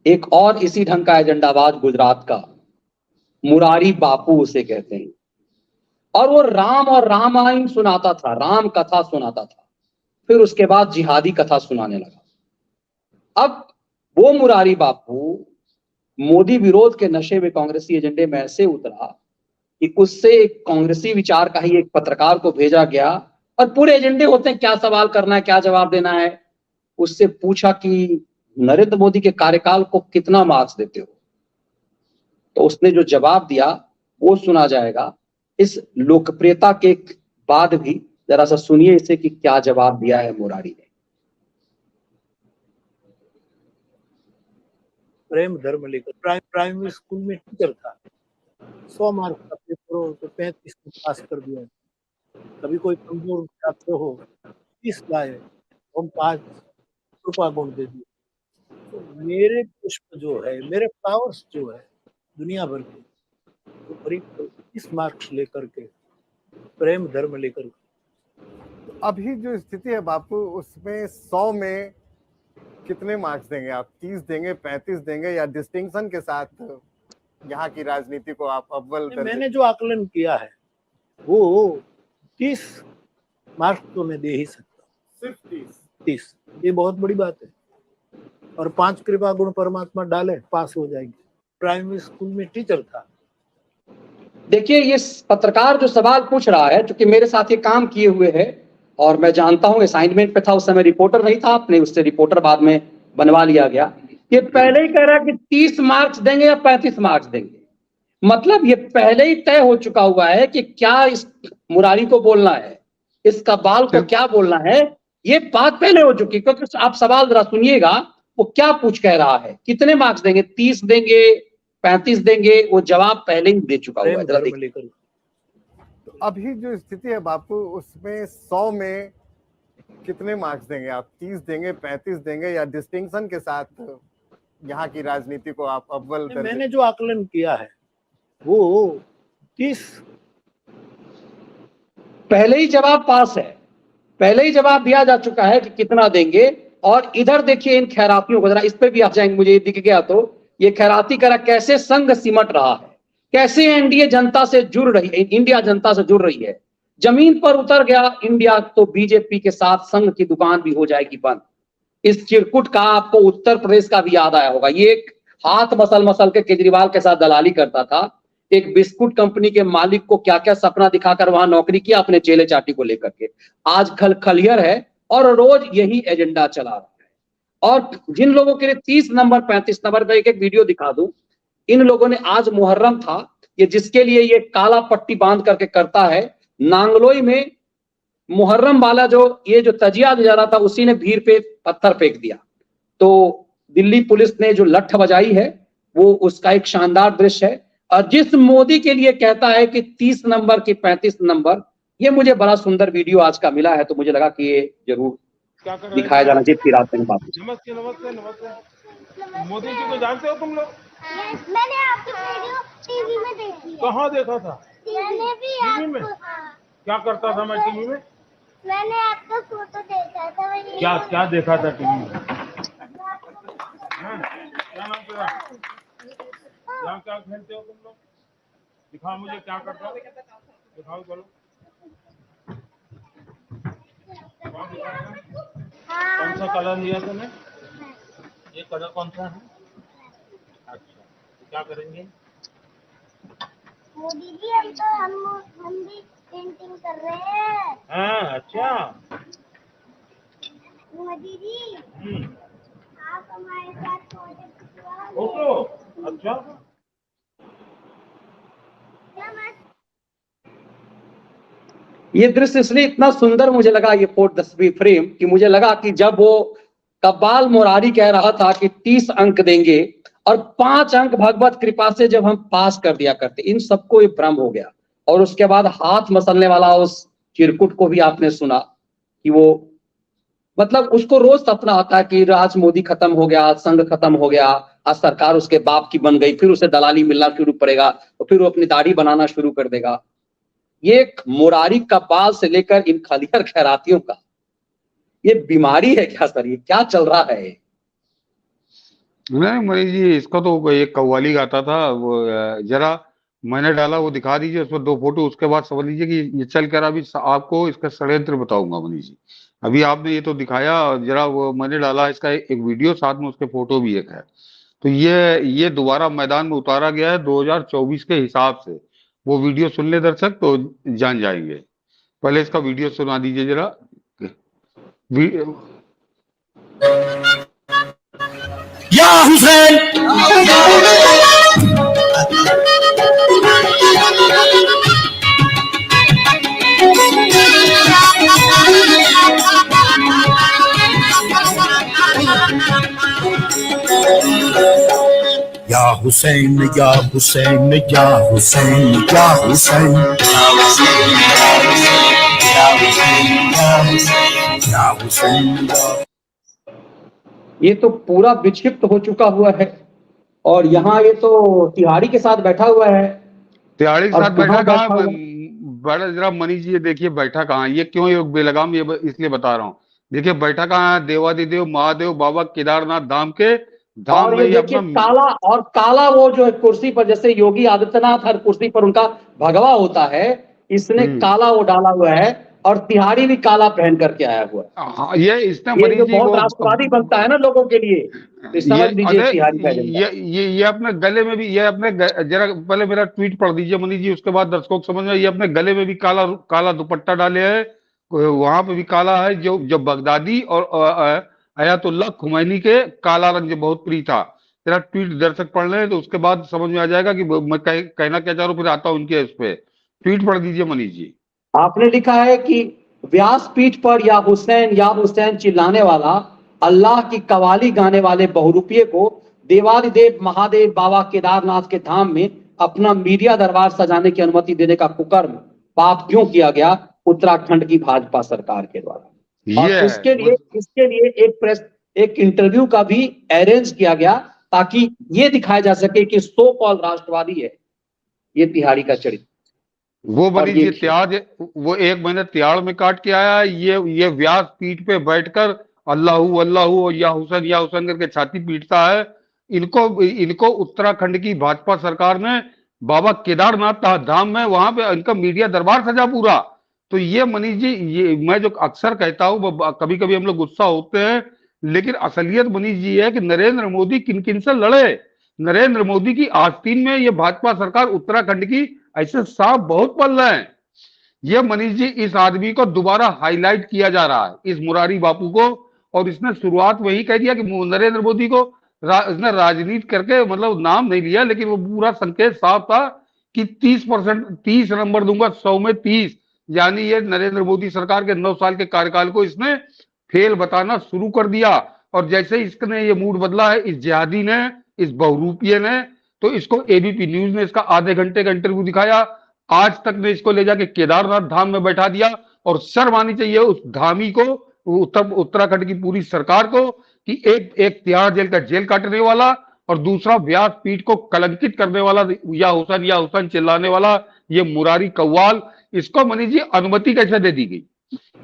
एक और इसी ढंग का एजेंडाबाज गुजरात का मुरारी बापू उसे कहते हैं, और वो राम और रामायण सुनाता था, राम कथा सुनाता था, फिर उसके बाद जिहादी कथा सुनाने लगा। अब वो मुरारी बापू मोदी विरोध के नशे में कांग्रेसी एजेंडे में ऐसे उतरा कि उससे एक कांग्रेसी विचार का ही एक पत्रकार को भेजा गया, और पूरे एजेंडे होते हैं क्या सवाल करना है, क्या जवाब देना है। उससे पूछा कि नरेंद्र मोदी के कार्यकाल को कितना मार्क्स देते हो, तो उसने जो जवाब दिया वो सुना जाएगा। इस लोकप्रियता के बाद भी जरा सा सुनिए इसे कि क्या जवाब दिया है मुरारी ने। प्रेम धर्म लेकर प्राइमरी स्कूल में टीचर था, 100 मार्क्स का पेपर हो तो 35 में पास कर दिया। कभी कोई कमजोर छात्र हो 30 लाए, हम 5 रुपया गुण दे दिए। तो मेरे पुष्प जो है, मेरे फ्लावर्स जो है दुनिया भर के, तो करीब 30 मार्क्स लेकर के, प्रेम धर्म लेकर के। तो अभी जो स्थिति है बापू, उसमें 100 में कितने मार्क्स देंगे आप? 30 देंगे, 35 देंगे, या डिस्टिंक्शन के साथ यहाँ की राजनीति को आप अव्वल? मैंने जो आकलन किया है वो 30 मार्क्स तो मैं दे ही सकता हूँ, सिर्फ 30। ये बहुत बड़ी बात है। और 5 कृपा गुण परमात्मा डाले, पास हो जाएगी। प्राइमरी स्कूल में टीचर था। देखिए, ये पत्रकार जो सवाल पूछ रहा है, क्योंकि मेरे साथ ये काम किए हुए है और मैं जानता हूं, असाइनमेंट पे था उस समय, रिपोर्टर नहीं था, आपने उससे रिपोर्टर बाद में बनवा लिया गया। ये पहले ही कह रहा है कि 30 मार्क्स देंगे या 35 मार्क्स देंगे। मतलब ये पहले ही तय हो चुका हुआ है कि क्या इस मुरारी को बोलना है, इस कबाल को क्या बोलना है, ये बात पहले हो चुकी। क्योंकि आप सवाल जरा सुनिएगा वो क्या पूछ कह रहा है, कितने मार्क्स देंगे, 30 देंगे, 35 देंगे, वो जवाब पहले ही दे चुका हुआ है। जरा देखिए। तो अभी जो स्थिति है बापू, उसमें 100 में कितने मार्क्स देंगे आप? 30 देंगे, 35 देंगे, या डिस्टिंक्शन के साथ यहाँ की राजनीति को आप अव्वल? मैंने जो आकलन किया है वो 30। पहले ही जवाब पास है, पहले ही जवाब दिया जा चुका है कि कितना देंगे। और इधर देखिए इन खैरातियों को, जरा इस पे भी आप जाएंगे, मुझे दिख गया तो ये खैराती करा कैसे संघ सिमट रहा है, कैसे एनडीए जनता से जुड़ रही है, इंडिया जनता से जुड़ रही है। जमीन पर उतर गया इंडिया तो बीजेपी के साथ संघ की दुकान भी हो जाएगी बंद। इस चिरकुट का आपको उत्तर प्रदेश का भी याद आया होगा। ये एक हाथ मसल मसल के केजरीवाल के साथ दलाली करता था, एक बिस्कुट कंपनी के मालिक को क्या क्या सपना दिखाकर वहां नौकरी किया अपने चेले चाटी को लेकर के। आज खलियर है और रोज यही एजेंडा चला रहा है। और जिन लोगों के लिए 30 नंबर 35 नंबर पे एक वीडियो दिखा दूं, इन लोगों ने आज मुहर्रम था, ये जिसके लिए ये काला पट्टी बांध करके करता है, नांगलोई में मुहर्रम वाला जो ये जो तजिया जा रहा था, उसी ने भीड़ पे पत्थर फेंक दिया। तो दिल्ली पुलिस ने जो लठ बजाई है वो उसका एक शानदार दृश्य है। और जिस मोदी के लिए कहता है कि 30 नंबर की 35 नंबर, ये मुझे बड़ा सुंदर वीडियो आज का मिला है, तो मुझे लगा कि ये जरूर दिखाया जाना चाहिए। फिर आते हैं बात। नमस्ते नमस्ते नमस्ते। मोदी जी को जानते हो तुम लोग? मैंने आपकी वीडियो टीवी में देखी है। कहाँ देखा था? मैंने भी टीवी में? क्या करता था मैं टीवी में? मैंने आपका फोटो देखा था। क्या क्या देखा था टीवी में? क्या नाम तेरा? यहाँ क्या खेलते हो तुम लोग? दिखाओ मुझे क्या करता हो, दिखाओ चलो। कौन सा कलर लिया तुमने? ये कलर कौन सा है? अच्छा, क्या करेंगे? मोदी जी हम भी पेंटिंग कर रहे हैं। हाँ, अच्छा। मोदी जी आप हमारे साथ फोटो? अच्छा। ये दृश्य इसलिए इतना सुंदर मुझे लगा, ये फोटो तस्वीर फ्रेम, कि मुझे लगा कि जब वो कबाल मुरारी कह रहा था कि 30 अंक देंगे और 5 अंक भगवत कृपा से जब हम पास कर दिया करते, इन सबको ये भ्रम हो गया। और उसके बाद हाथ मसलने वाला उस चिरकुट को भी आपने सुना कि वो मतलब उसको रोज सपना आता है कि राज मोदी खत्म हो गया, संघ खत्म हो गया, आज सरकार उसके बाप की बन गई, फिर उसे दलाली मिलना शुरू करेगा और फिर वो अपनी दाढ़ी बनाना शुरू कर देगा। ये एक मुरारी कबाल से लेकर इन खलियर खैरातियों का ये बीमारी है क्या सर? ये क्या चल रहा है? नहीं मनीष जी, इसका तो एक कव्वाली गाता था वो, जरा मैंने डाला, वो दिखा दीजिए उस पर 2 फोटो, उसके बाद समझ लीजिए कि ये चल कर अभी आपको इसका षड्यंत्र बताऊंगा मनीष जी। अभी आपने ये तो दिखाया, और जरा वो मैंने डाला इसका एक वीडियो, साथ में उसके फोटो भी एक है। तो ये दोबारा मैदान में उतारा गया है 2024 के हिसाब से। वो वीडियो सुन ले दर्शक तो जान जाएंगे। पहले इसका वीडियो सुना दीजिए जरा। या हुसैन, या हुसैन या हुसैन या हुसैन या हुसैन या हुसैन। ये तो पूरा विक्षिप्त हो चुका हुआ है, और यहाँ ये तो तिहाड़ी के साथ बैठा हुआ है। तिहाड़ी के और साथ बैठा कहाँ कहाँ? बैठा हुआ? बड़ा जरा मनीष जी ये देखिए बैठा कहाँ, ये क्यों ये बेलगाम, ये इसलिए बता रहा हूँ। देखिए बैठा कहाँ है, देवादिदेव महादेव बाबा केदारनाथ धाम के धाम और में ये ही देखिए अपना। काला, और काला वो जो है कुर्सी पर, जैसे योगी आदित्यनाथ हर कुर्सी पर उनका भगवा होता है, इसने काला वो डाला हुआ है, और तिहाड़ी भी काला पहन करके आया हुआ है। हाँ, ये इसने ये मनीष जो जी बहुत वो राष्ट्रवादी बनता है ना लोगों के लिए, तो समझ ये लीजिए अरे तिहाड़ी का एजेंडा। ये अपने गले में भी, ये अपने जरा पहले मेरा ट्वीट पढ़ दीजिए मनीष जी, उसके बाद दर्शकों को समझ में। ये अपने गले में भी काला काला दुपट्टा डाले है, वहां पे भी काला है। जो जो बगदादी और अयातुल्लाह खुमैनी के काला रंग जो बहुत प्रिय था। तेरा ट्वीट दर्शक पढ़ लें तो उसके बाद समझ में आ जाएगा कि मैं कहना क्या चाह रहा हूँ, फिर आता हूँ उनके इस पे। ट्वीट पढ़ दीजिए मनीष जी। आपने लिखा है कि व्यासपीठ पर या हुसैन चिल्लाने वाला, अल्लाह की कवाली गाने वाले बहुरूपिये को देवादिदेव महादेव बाबा केदारनाथ के धाम में अपना मीडिया दरबार सजाने की अनुमति देने का कुकर्म पाप क्यों किया गया उत्तराखंड की भाजपा सरकार के द्वारा। और ये इसके लिए एक इंटरव्यू का भी अरेंज किया गया, ताकि ये दिखाया जा सके कि सो कॉल राष्ट्रवादी है ये तिहाड़ी का चरित्र। वो मनीष जी त्याग, वो 1 महीने त्याग में काट के आया है। ये व्यास पीठ पे बैठकर अल्लाहू अल्लाहू या हुसैन करके छाती पीटता है। इनको उत्तराखंड की भाजपा सरकार ने बाबा केदारनाथ धाम में, वहां पे इनका मीडिया दरबार सजा पूरा। तो ये मनीष जी, ये मैं जो अक्सर कहता हूँ, कभी कभी हम लोग गुस्सा होते हैं, लेकिन असलियत मनीष जी है कि नरेंद्र मोदी किन किन से लड़े। नरेंद्र मोदी की आस्तीन में ये भाजपा सरकार उत्तराखंड की ऐसे सांप बहुत पल रहे हैं। ये मनीष जी, इस आदमी को दोबारा हाईलाइट किया जा रहा है, इस मुरारी बापू को। और इसने शुरुआत वही कह दिया कि नरेंद्र मोदी को इसने राजनीति करके मतलब नाम नहीं लिया, लेकिन वो पूरा संकेत साफ था कि 30%, 30 नंबर दूंगा 100 में 30। यानी ये नरेंद्र मोदी सरकार के 9 साल के कार्यकाल को इसने फेल बताना शुरू कर दिया। और जैसे इसने ये मूड बदला है, इस जिहादी ने, इस बहुरूपिये ने, तो इसको एबीपी न्यूज ने इसका आधे घंटे का इंटरव्यू दिखाया। आज तक ने इसको ले जाके केदारनाथ धाम में बैठा दिया। और शर्म आनी चाहिए उस धामी को, उत्तराखंड की पूरी सरकार को, कि एक तिहाड़ जेल का जेल काटने वाला, और दूसरा व्यास पीठ को कलंकित करने वाला, या हुसैन चिल्लाने वाला ये मुरारी कव्वाल, इसको मनीष जी अनुमति कैसे दे दी गई?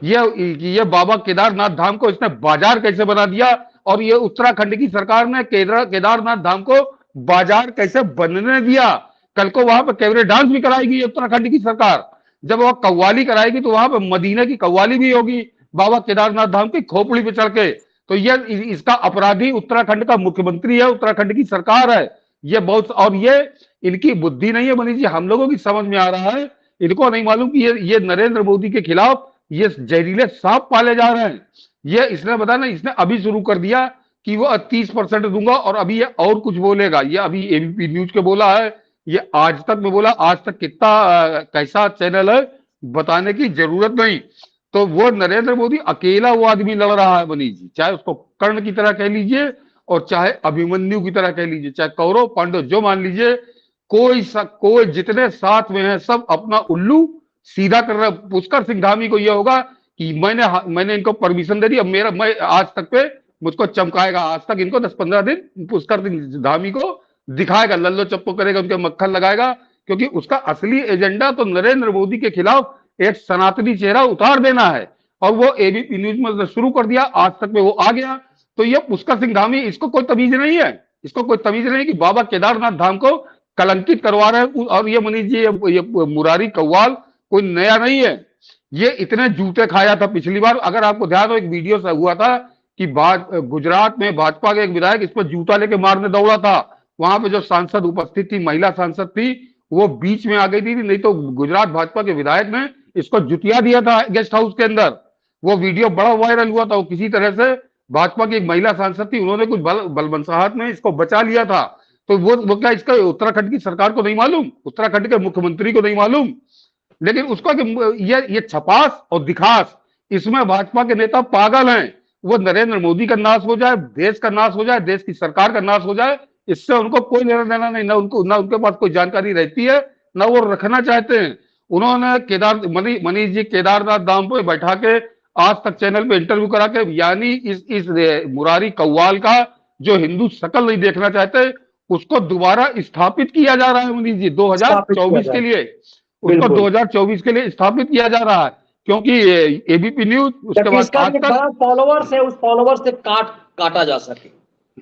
ये बाबा केदारनाथ धाम को इसने बाजार कैसे बना दिया? और ये उत्तराखंड की सरकार ने केदारनाथ धाम को बाजार कैसे बनने दिया? कल को वहां पर कैबरे डांस भी कराएगी उत्तराखंड की सरकार। जब वह कव्वाली कराएगी तो वहां पर मदीना की कव्वाली भी होगी बाबा केदारनाथ धाम की खोपड़ी पे चढ़ के। तो ये इसका अपराधी उत्तराखंड का मुख्यमंत्री है, उत्तराखंड की सरकार है। ये बहुत, और ये इनकी बुद्धि नहीं है मनीष जी, हम लोगों की समझ में आ रहा है। इनको नहीं मालूम कि ये नरेंद्र मोदी के खिलाफ ये जहरीले सांप पाले जा रहे हैं। ये इसने बताया ना, इसने अभी शुरू कर दिया कि वो 30% दूंगा, और अभी ये और कुछ बोलेगा। ये अभी एबीपी न्यूज के बोला है, ये आज तक में बोला। आज तक कितना कैसा चैनल है बताने की जरूरत नहीं। तो वो नरेंद्र मोदी अकेला वो आदमी लड़ रहा है मनीष जी, चाहे उसको कर्ण की तरह कह लीजिए और चाहे अभिमन्यु की तरह कह लीजिए, चाहे कौरव पांडव जो मान लीजिए, कोई जितने साथ में है सब अपना उल्लू सीधा कर रहा है। पुष्कर सिंह धामी को यह होगा कि मैंने इनको परमिशन दे दी, अब मैं आज तक पे मुझको चमकाएगा। आज तक इनको 10-15 दिन पुष्कर सिंह धामी को दिखाएगा, लल्लो चप्पो करेगा, उनके मक्खन लगाएगा, क्योंकि उसका असली एजेंडा तो नरेंद्र मोदी के खिलाफ एक सनातनी चेहरा उतार देना है। और वो एबीपी न्यूज में शुरू कर दिया, आज तक में वो आ गया। तो ये पुष्कर सिंह धामी, इसको कोई तमीज नहीं है। इसको कोई तमीज नहीं कि बाबा केदारनाथ धाम को कलंकित करवा रहे हैं। और ये मनीष जी, ये मुरारी कव्वाल कोई नया नहीं है, ये इतने जूते खाया था पिछली बार। अगर आपको ध्यान हो, एक वीडियो से हुआ था कि गुजरात में भाजपा के एक विधायक इस पर जूता लेके मारने दौड़ा था। वहां पे जो सांसद उपस्थित थी, महिला सांसद थी, वो बीच में आ गई थी, नहीं तो गुजरात भाजपा के विधायक ने इसको जुतिया दिया था गेस्ट हाउस के अंदर। वो वीडियो बड़ा वायरल हुआ था। वो किसी तरह से भाजपा की एक महिला सांसद थी, उन्होंने कुछ बलबंसाहट में इसको बचा लिया था। तो वो क्या इसका उत्तराखंड की सरकार को नहीं मालूम, उत्तराखंड के मुख्यमंत्री को नहीं मालूम? लेकिन उसका कि ये छपास और दिखास, इसमें भाजपा के नेता पागल हैं। वो नरेंद्र मोदी का नाश हो जाए, देश का नाश हो जाए, देश की सरकार का नाश हो जाए, इससे उनको कोई लेना देना नहीं। ना उनके पास कोई जानकारी रहती है, ना वो रखना चाहते हैं। उन्होंने मनीष जी केदारनाथ धाम पे बैठा के आज तक चैनल पे इंटरव्यू करा के, यानी इस मुरारी कव्वाल का जो हिंदू शकल नहीं देखना चाहते, उसको दोबारा स्थापित किया जा रहा है मनीष जी 2024 के लिए। उसको 2024 के लिए स्थापित किया जा रहा है, क्योंकि एबीपी न्यूज, उसके बाद आज तक फॉलोवर्स है, उस फॉलोवर्स से काटा जा सके।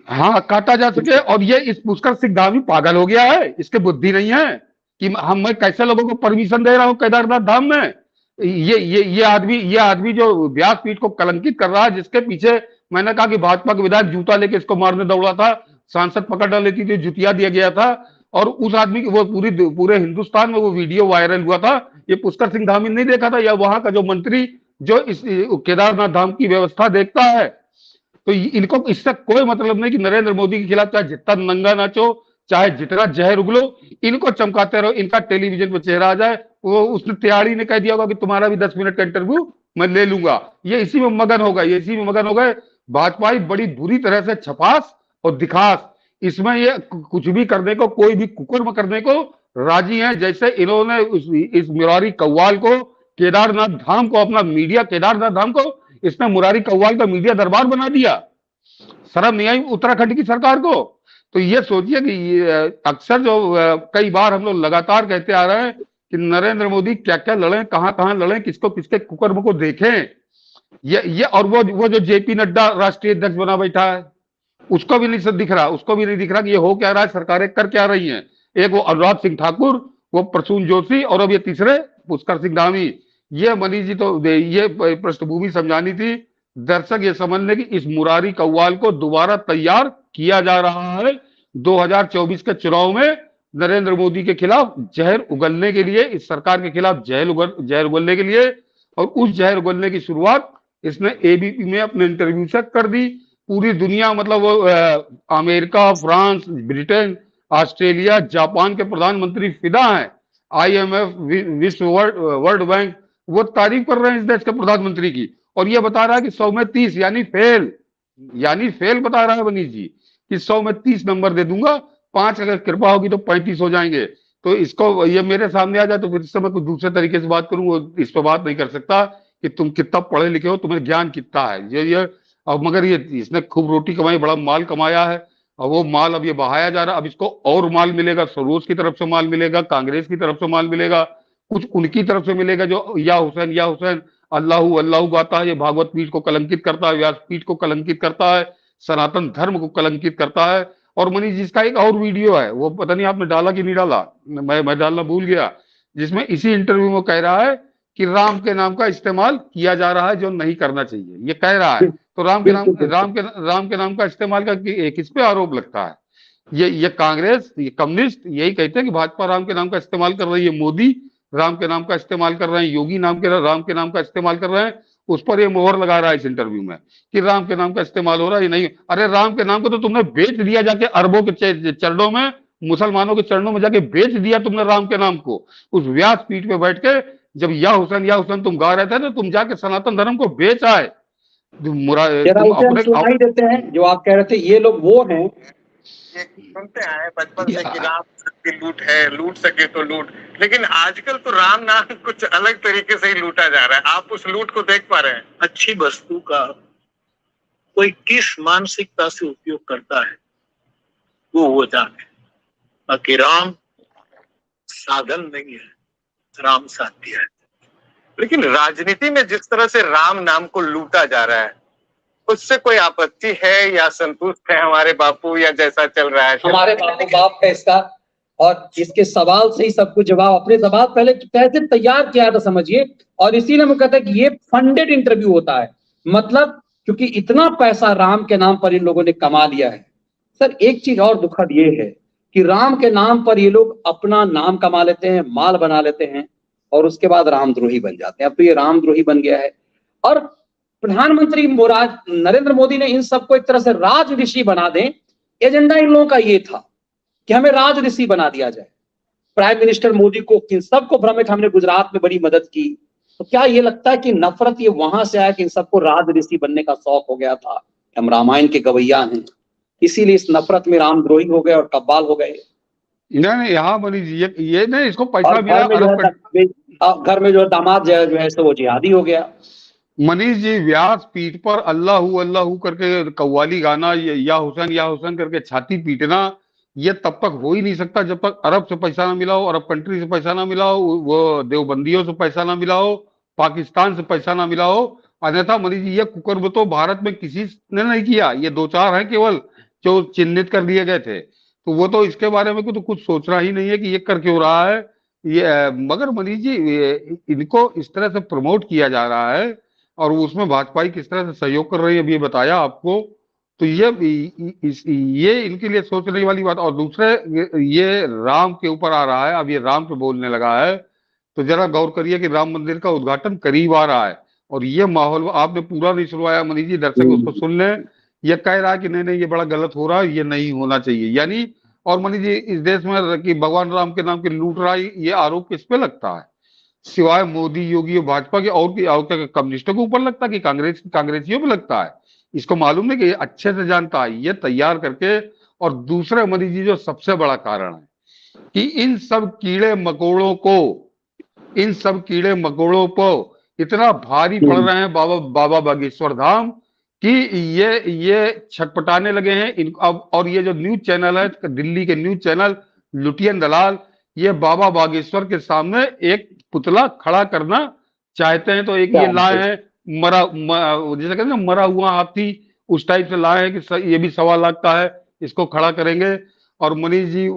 हाँ, काटा जा सके। और ये इस पुष्कर सिंह धामी पागल हो गया है, इसके बुद्धि नहीं है कि मैं कैसे लोगों को परमिशन दे रहा हूं केदारनाथ धाम में। ये आदमी जो व्यासपीठ को कलंकित कर रहा है, जिसके पीछे मैंने कहा कि भाजपा के विधायक जूता लेके इसको मारने दौड़ा था, सांसद पकड़ डाली थी, जुतिया दिया गया था। और उस आदमी की वो पूरे हिंदुस्तान में वो वीडियो वायरल हुआ था। ये पुष्कर सिंह धामी नहीं देखा था, या वहां का जो मंत्री जो इस केदारनाथ धाम की व्यवस्था देखता है। तो इनको इससे कोई मतलब नहीं कि नरेंद्र मोदी के खिलाफ चाहे जितना नंगा नाचो, चाहे जितना जहर उगलो, इनको चमकाते रहो, इनका टेलीविजन पर चेहरा आ जाए। वो उसने त्याड़ी ने कह दिया होगा कि तुम्हारा भी 10 मिनट का इंटरव्यू मैं ले लूंगा। ये इसी में मगन हो गए। भाजपाई बड़ी बुरी तरह से छपास और दिखास, इसमें ये कुछ भी करने को, कोई भी कुकर्म करने को राजी है। जैसे इन्होंने इस मुरारी कव्वाल को, केदारनाथ धाम को अपना मीडिया, केदारनाथ धाम को इसने मुरारी कव्वाल का मीडिया दरबार बना दिया। शर्म नहीं आई उत्तराखंड की सरकार को? तो ये सोचिए कि अक्सर जो कई बार हम लोग लगातार कहते आ रहे हैं कि नरेंद्र मोदी क्या क्या लड़े, कहां लड़े, किसको किसके कुकर्म को देखें। ये और वो जो जेपी नड्डा राष्ट्रीय अध्यक्ष बना बैठा है, उसको भी नहीं दिख रहा कि ये हो क्या रहा है, सरकारें कर क्या रही हैं। एक वो अनुराग सिंह ठाकुर, वो प्रसून जोशी, और अब ये तीसरे पुष्कर सिंह धामी। ये मनीष जी, तो ये पृष्ठभूमि समझानी थी दर्शक ये समझने की, इस मुरारी कव्वाल को दोबारा तैयार किया जा रहा है 2024 के चुनाव में नरेंद्र मोदी के खिलाफ जहर उगलने के लिए, इस सरकार के खिलाफ जहर उगलने के लिए। और उस जहर उगलने की शुरुआत इसने एबीपी में अपने इंटरव्यू से कर दी। पूरी दुनिया, मतलब वो America, France, Britain, Australia, Japan के प्रधानमंत्री फिदा हैं। IMF, विश्व वर्ल्ड बैंक, वो तारीफ कर रहे हैं इस देश के प्रधानमंत्री की। और ये बता रहा है कि 100 में 30 यानी फेल बता रहा है मनीष जी कि 100 में 30 नंबर दे दूंगा, 5 अगर कृपा होगी तो 35 हो जाएंगे। तो इसको, ये मेरे सामने आ जाए तो फिर इससे मैं कुछ दूसरे तरीके से बात करूंगा। इस पर बात नहीं कर सकता कि तुम कितना पढ़े लिखे हो, तुम्हें ज्ञान कितना है। ये अब मगर ये इसने खूब रोटी कमाई, बड़ा माल कमाया है, और वो माल अब ये बहाया जा रहा है। अब इसको और माल मिलेगा, सरोज की तरफ से माल मिलेगा, कांग्रेस की तरफ से माल मिलेगा, कुछ उनकी तरफ से मिलेगा जो या हुसैन अल्लाहू अल्लाहू गाता है। ये भागवत पीठ को कलंकित करता है, व्यास पीठ को कलंकित करता है, सनातन धर्म को कलंकित करता है। और मनीष जी, इसका एक और वीडियो है, वो पता नहीं आपने डाला कि नहीं डाला, मैं डालना भूल गया, जिसमें इसी इंटरव्यू में कह रहा है कि राम के नाम का इस्तेमाल किया जा रहा है जो नहीं करना चाहिए, ये कह रहा है। तो राम के नाम का इस्तेमाल का किस पे आरोप लगता है? ये कांग्रेस, ये कम्युनिस्ट यही कहते हैं कि भाजपा राम के नाम का इस्तेमाल कर रही है, मोदी राम के नाम का इस्तेमाल कर रहे हैं, योगी राम के नाम का इस्तेमाल कर रहे हैं। उस पर ये मोहर लगा रहा है इस इंटरव्यू में कि राम के नाम का इस्तेमाल हो रहा है। नहीं, अरे राम के नाम को तो तुमने बेच दिया जाके, अरबों के चरणों में, मुसलमानों के चरणों में जाके बेच दिया तुमने राम के नाम को। उस व्यास पीठ पे बैठ के जब या हुसैन तुम गा रहे थे तो तुम जाके सनातन धर्म को बेच आए। सुनाई देते हैं जो आप कह रहे थे, ये लोग वो हैं, ये सुनते आए बचपन से कि राम की लूट है, लूट सके तो लूट, लेकिन आजकल तो राम नाम कुछ अलग तरीके से ही लूटा जा रहा है। आप उस लूट को देख पा रहे हैं? अच्छी वस्तु का कोई किस मानसिकता से उपयोग करता है वो जाने। बाकी राम साधन नहीं है, राम साध्य है। लेकिन राजनीति में जिस तरह से राम नाम को लूटा जा रहा है, उससे कोई आपत्ति है या संतुष्ट है हमारे बापू या जैसा चल रहा है? हमारे बापू बाप है इसका, और इसके सवाल से ही सब कुछ जवाब, अपने सवाल पहले कैसे तैयार किया था समझिए, और इसीलिए हम कहते हैं कि ये फंडेड इंटरव्यू होता है। मतलब क्योंकि इतना पैसा राम के नाम पर इन लोगों ने कमा लिया है। सर एक चीज और दुखद ये है कि राम के नाम पर ये लोग अपना नाम कमा लेते हैं, माल बना लेते हैं, और उसके बाद रामद्रोही बन जाते हैं। अब तो ये रामद्रोही बन गया है। और प्रधानमंत्री नरेंद्र मोदी ने इन सबको एक तरह से राज ऋषि बना दें, एजेंडा इन लोगों का ये था कि हमें राज ऋषि बना दिया जाए। प्राइम मिनिस्टर मोदी को, इन सबको भ्रमित, हमने गुजरात में बड़ी मदद की। तो क्या ये लगता है कि नफरत ये वहां से आया कि इन सबको राज ऋषि बनने का शौक हो गया था? हम रामायण के गवैया हैं, इसीलिए इस नफरत में रामद्रोही हो गए और कब्बाल हो गए। नहीं, यहाँ मनीष जी ये नहीं, इसको पैसा और मिला, घर में जो दामाद जो है सो वो जिहादी हो गया। मनीष जी व्यासपीठ पर अल्लाहू अल्लाहू करके कव्वाली गाना, या हुसैन करके छाती पीटना, ये तब तक हो ही नहीं सकता जब तक अरब से पैसा ना मिला हो, अरब कंट्री से पैसा ना मिला हो, वो देवबंदियों से पैसा ना मिला हो, पाकिस्तान से पैसा ना मिला हो। अन्यथा मनीष जी ये कुकर्म तो भारत में किसी ने नहीं किया। ये 2-4 हैं केवल जो चिन्हित कर लिए गए थे, तो वो तो इसके बारे में तो कुछ सोचना ही नहीं है कि ये कर क्यों रहा है ये। मगर मनीष जी इनको इस तरह से प्रमोट किया जा रहा है, और उसमें भाजपाई किस तरह से सहयोग कर रही है, अभी ये बताया आपको। तो ये इनके लिए सोचने वाली बात। और दूसरे ये राम के ऊपर आ रहा है, अब ये राम पे बोलने लगा है, तो जरा गौर करिए कि राम मंदिर का उद्घाटन करीब आ रहा है, और ये माहौल आपने पूरा नहीं सुनवाया मनीष जी, दर्शक उसको सुन लें। ये कह रहा है कि नहीं ये बड़ा गलत हो रहा है, ये नहीं होना चाहिए। यानी और मनीष जी इस देश में कि भगवान राम के नाम की लूट रहा है, ये आरोप किस पे लगता है सिवाय मोदी, योगी और भाजपा के? और कम्युनिस्टों के ऊपर लगता है कि कांग्रेसियों पे लगता है? इसको मालूम नहीं कि ये अच्छे से जानता है, ये तैयार करके। और दूसरे मनीष जी जो सबसे बड़ा कारण है कि इन सब कीड़े मकोड़ों को इतना भारी पड़ रहे हैं बाबा बागेश्वर धाम कि ये छटपटाने लगे हैं अब। और ये जो न्यूज चैनल है, दिल्ली के न्यूज चैनल लुटियन दलाल, ये बाबा बागेश्वर के सामने एक पुतला खड़ा करना चाहते हैं। तो एक ये लाए हैं जैसे कहते हैं मरा हुआ हाथी, उस टाइप से लाए हैं कि ये भी 1.25 लाख का है, इसको खड़ा करेंगे। और मनीष जी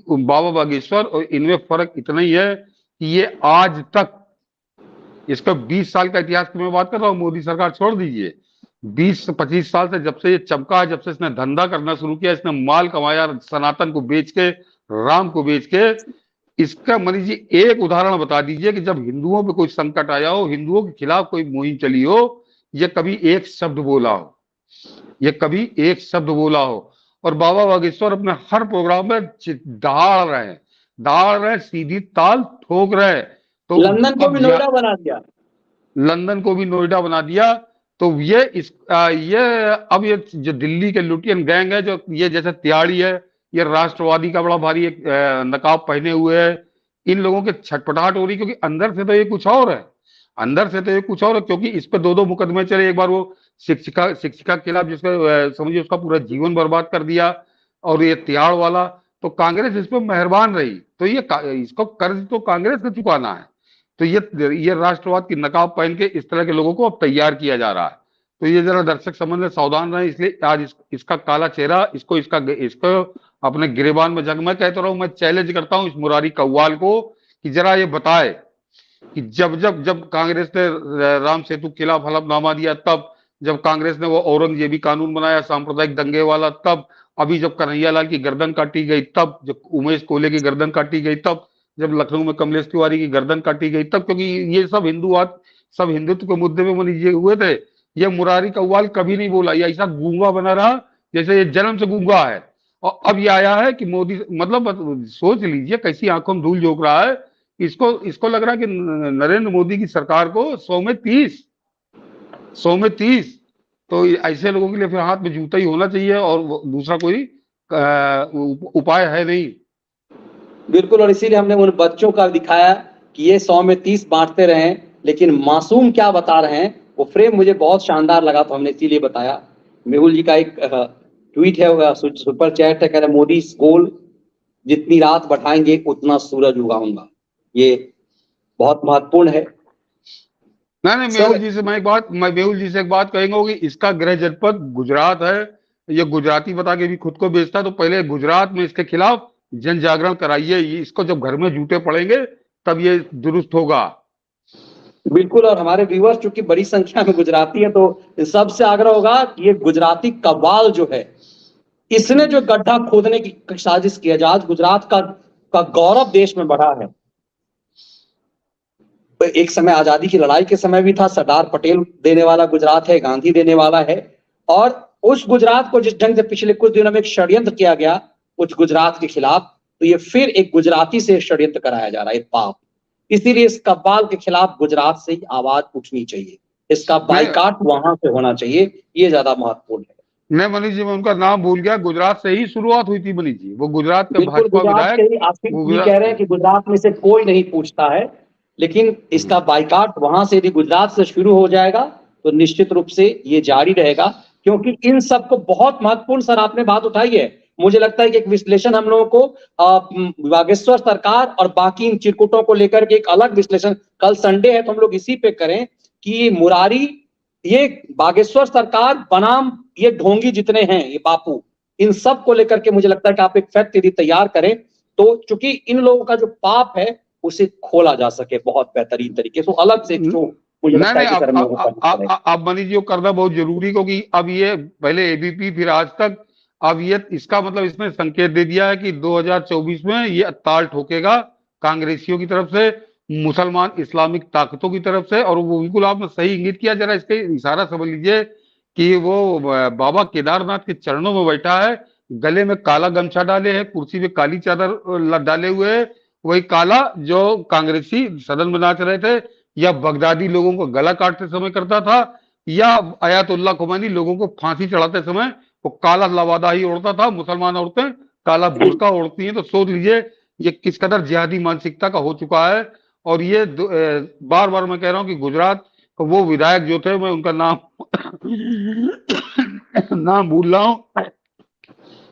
बाबा बागेश्वर और इनमें फर्क इतना ही है कि ये आज तक, इसका 20 साल का इतिहास की मैं बात कर रहा हूँ, मोदी सरकार छोड़ दीजिए, 20 से 25 साल से जब से ये चमका है, जब से इसने धंधा करना शुरू किया, इसने माल कमाया सनातन को बेच के, राम को बेच के। इसका मनीष जी एक उदाहरण बता दीजिए कि जब हिंदुओं पे कोई संकट आया हो, हिंदुओं के खिलाफ कोई मुहिम चली हो, ये कभी एक शब्द बोला हो? और बाबा बागेश्वर अपने हर प्रोग्राम में दहाड़ रहे, सीधी ताल ठोक रहे। तो लंदन को भी नोएडा बना दिया। तो ये अब ये जो दिल्ली के लुटियन गैंग है, जो ये जैसे तिहाड़ी है, ये राष्ट्रवादी का बड़ा भारी एक नकाब पहने हुए है, इन लोगों के छटपटाहट हो रही, क्योंकि अंदर से तो ये कुछ और है, क्योंकि इस पे 2 मुकदमे चले। एक बार वो शिक्षिका के खिलाफ, जिसका समझिए उसका पूरा जीवन बर्बाद कर दिया, और ये तिहाड़ वाला, तो कांग्रेस इस पर मेहरबान रही। तो इसको कर्ज तो कांग्रेस को चुकाना है। तो ये राष्ट्रवाद की नकाब पहन के इस तरह के लोगों को अब तैयार किया जा रहा है। तो ये जरा दर्शक समझ में सावधान रहे। इसलिए आज इसका काला चेहरा, इसको अपने गिरेबान में जग। मैं कहता रहा हूं, मैं चैलेंज करता हूं इस मुरारी कव्वाल को कि जरा ये बताए कि जब कांग्रेस ने राम सेतु खिलाफ हलफनामा दिया, तब जब कांग्रेस ने वो औरंगजेबी कानून बनाया सांप्रदायिक दंगे वाला, तब अभी जब कन्हैया लाल की गर्दन काटी गई, तब जब उमेश कोले की गर्दन काटी गई, तब जब लखनऊ में कमलेश तिवारी की गर्दन काटी गई, तब, क्योंकि ये सब हिंदुत्व के मुद्दे में मनीष हुए थे। ये मुरारी कव्वाल कभी नहीं बोला, ये ऐसा गूंगा बना रहा जैसे ये जन्म से गूंगा है। और अब ये आया है कि मोदी, मतलब सोच लीजिए कैसी आंखों में धूल झोंक रहा है। इसको लग रहा है कि नरेंद्र मोदी की सरकार को 100 में 30। तो ऐसे लोगों के लिए फिर हाथ में जूता ही होना चाहिए, और दूसरा कोई उपाय है नहीं। बिल्कुल, और इसीलिए हमने उन बच्चों का दिखाया कि ये 100 में 30 बांटते रहे, लेकिन मासूम क्या बता रहे हैं, वो फ्रेम मुझे बहुत शानदार लगा, तो हमने इसीलिए बताया। मेहुल जी का एक ट्वीट है, सुपर चैट है, कह रहे मोदी गोल, जितनी रात बढ़ाएंगे उतना सूरज उगाऊंगा। ये बहुत महत्वपूर्ण है। नहीं, मेहुल जी से मैं मेहुल जी से एक बात कहेंगे कि इसका गृह जनपद गुजरात है, ये गुजराती बता के भी खुद को बेचता है, तो पहले गुजरात में इसके खिलाफ जन जागरण कराइए। इसको जब घर में जूते पड़ेंगे तब ये दुरुस्त होगा। बिल्कुल, और हमारे व्यूअर्स चूंकि बड़ी संख्या में गुजराती है, तो सबसे आग्रह होगा कि ये गुजराती कव्वाल जो है, इसने जो गड्ढा खोदने की साजिश की है, आज गुजरात का गौरव देश में बढ़ा है। एक समय आजादी की लड़ाई के समय भी था, सरदार पटेल देने वाला गुजरात है, गांधी देने वाला है, और उस गुजरात को जिस ढंग से पिछले कुछ दिनों में एक षड्यंत्र किया गया उस गुजरात के खिलाफ, तो ये फिर एक गुजराती से षड्यंत्र कराया जा रहा है, पाप। इसीलिए इस कव्वाल के खिलाफ गुजरात से ही आवाज उठनी चाहिए, इसका बाइकाट वहां से होना चाहिए, ये ज्यादा महत्वपूर्ण है। नहीं मनीष जी, मैं उनका नाम भूल गया, गुजरात से ही शुरुआत हुई थी मनीष जी, वो गुजरात के बिल्कुल, भाजपा गुजरात से ही विधायक। आसिफ जी कह रहे हैं कि गुजरात में से कोई नहीं पूछता है, लेकिन इसका बाइकाट वहां से यदि गुजरात से शुरू हो जाएगा तो निश्चित रूप से ये जारी रहेगा, क्योंकि इन सबको बहुत महत्वपूर्ण सर आपने बात उठाई है। मुझे लगता है कि एक विश्लेषण हम लोगों को बागेश्वर सरकार और बाकी इन चिरकुटों को लेकर के एक अलग विश्लेषण कल संडे है तो हम लोग इसी पे करें कि मुरारी, ये बागेश्वर सरकार बनाम ये ढोंगी जितने हैं, ये बापू, इन सब को लेकर के मुझे लगता है कि आप एक फैक्ट यदि तैयार करें तो चूंकि इन लोगों का जो पाप है उसे खोला जा सके बहुत बेहतरीन तरीके से, तो अलग से एक शो मुझे लगता है कि सर अब मनीष जी करना बहुत जरूरी, क्योंकि अब ये पहले एबीपी फिर आज तक, अब ये इसका मतलब इसमें संकेत दे दिया है कि 2024 में ये ताल ठोकेगा कांग्रेसियों की तरफ से, मुसलमान इस्लामिक ताकतों की तरफ से। और वो बिल्कुल आपने सही इंगित किया, जरा इसके इशारा समझ लीजिए कि वो बाबा केदारनाथ के चरणों में बैठा है, गले में काला गमछा डाले है, कुर्सी पे काली चादर डाले हुए है, वही काला जो कांग्रेसी सदन में नाच रहे थे, या बगदादी लोगों को गला काटते समय करता था, या आयतुल्लाह खुमैनी लोगों को फांसी चढ़ाते समय वो काला लवादा ही ओढ़ता था। मुसलमान औरतें काला बुर्का ओढ़ती हैं, तो सोच लीजिए ये किस कदर जिहादी मानसिकता का हो चुका है। और ये बार बार मैं कह रहा हूं कि गुजरात वो विधायक जो थे, मैं उनका नाम भूल रहा हूं,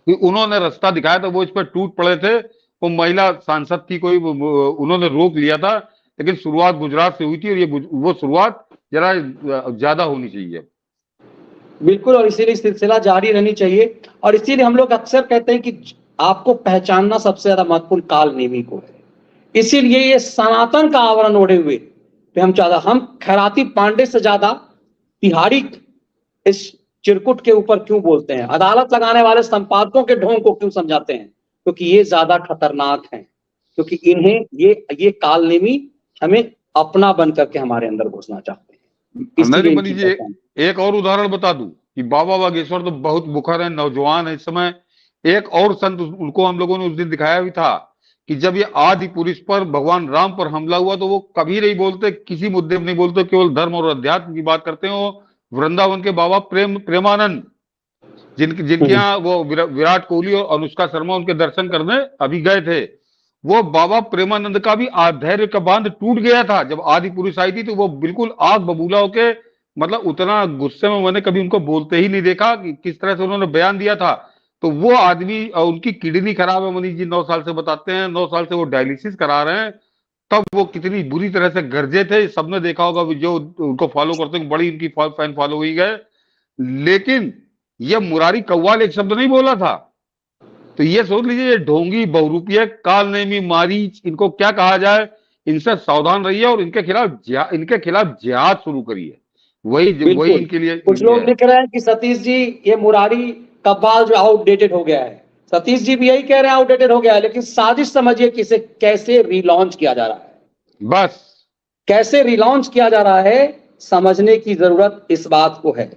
कि उन्होंने रास्ता दिखाया था, वो इस पर टूट पड़े थे, वो महिला सांसद थी कोई, उन्होंने रोक लिया था, लेकिन शुरुआत गुजरात से हुई थी, और ये वो शुरुआत जरा ज्यादा होनी चाहिए। बिल्कुल, और इसीलिए सिलसिला जारी रहनी चाहिए, और इसीलिए हम लोग अक्सर कहते हैं कि आपको पहचानना सबसे ज्यादा महत्वपूर्ण काल नेमी को है। इसीलिए ये सनातन का आवरण ओढ़े हुए हम खैराती पांडे से ज्यादा तिहाड़ी इस चिरकुट के ऊपर क्यों बोलते हैं, अदालत लगाने वाले संपादकों के ढोंग को क्यों समझाते हैं, क्योंकि ये ज्यादा खतरनाक हैं, क्योंकि इन्हें ये काल नेमी हमें अपना बन करके हमारे अंदर घुसना चाहते हैं। एक और उदाहरण बता दूं कि बाबा बागेश्वर तो बहुत मुखर है, नौजवान है इस समय। एक और संत उनको हम लोगों ने उस दिन दिखाया भी था कि जब ये आदि पुरुष पर, भगवान राम पर हमला हुआ, तो वो कभी नहीं बोलते, किसी मुद्दे में नहीं बोलते, केवल धर्म और अध्यात्म की बात करते हैं। वो वृंदावन के बाबा प्रेमानंद, जिनके यहाँ वो विराट कोहली और अनुष्का शर्मा उनके दर्शन करने अभी गए थे, वो बाबा प्रेमानंद का भी धैर्य का बांध टूट गया था। जब आदि पुरुष आई थी तो वो बिल्कुल आग बबूला होके, मतलब उतना गुस्से में मैंने कभी उनको बोलते ही नहीं देखा कि किस तरह से उन्होंने बयान दिया था। तो वो आदमी, उनकी किडनी खराब है मनीष जी, 9 साल से बताते हैं, 9 साल से वो डायलिसिस करा रहे हैं, तब वो कितनी बुरी तरह से गरजे थे, सबने देखा होगा, जो उनको फॉलो करते हैं, बड़ी उनकी फैन फॉलोइंग है। लेकिन ये मुरारी कव्वाल एक शब्द नहीं बोला था। तो ये सोच लीजिए, ये ढोंगी, बहुरूपिया, काल नेमी, मारीच, इनको क्या कहा जाए, इनसे सावधान रहिए और इनके खिलाफ जिहाद शुरू करिए। वही इनके लिए। कुछ लोग लिख रहे हैं कि सतीश जी ये मुरारी कव्वाल जो आउटडेटेड हो गया है, सतीश जी भी यही कह रहे हैं आउटडेटेड हो गया है, लेकिन साजिश समझिए कि इसे कैसे रिलॉन्च किया जा रहा है। बस कैसे रिलॉन्च किया जा रहा है समझने की जरूरत इस बात को है।